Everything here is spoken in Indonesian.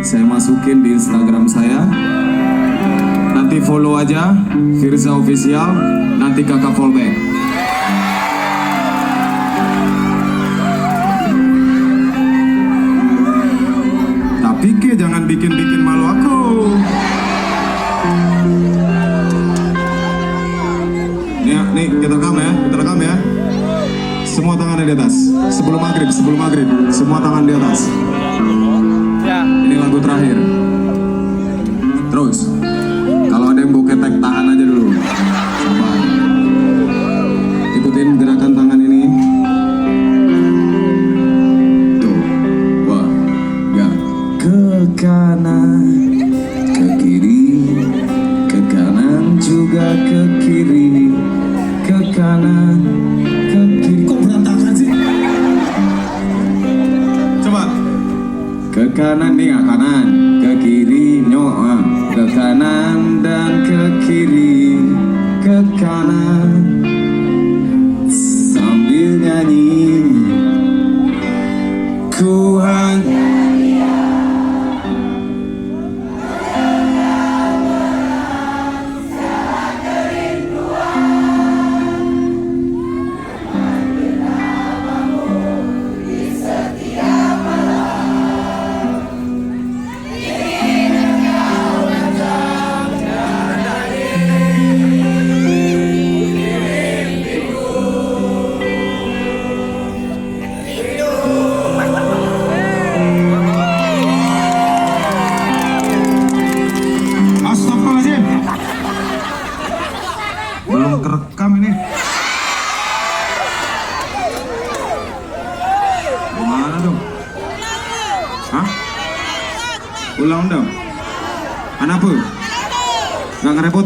saya masukin di Instagram saya. Nanti follow aja Firza Official, nanti kakak fallback. Tapi jangan bikin-bikin malu aku. Nih kita rekam ya. Semua tangannya di atas. Sebelum maghrib, semua tangan di atas. Ini lagu terakhir. Terus, kalau ada yang mau ketek tahan aja dulu. Sabar. Ikutin gerakan tangan ini. Tuh, 2, 3. Ke kanan, ke kiri, ke kanan juga ke kiri, ke kanan, ke kiri. Kok berantakan sih? Coba. Ke kanan nih, kanan, ke kiri, nyoa, ke kanan dan ke kiri, ke kanan, sambil nyanyi. Ku hanya belum kerekam ini. Gimana dong? Hah? Ulang dong. Anak apa? Gak ngerepot.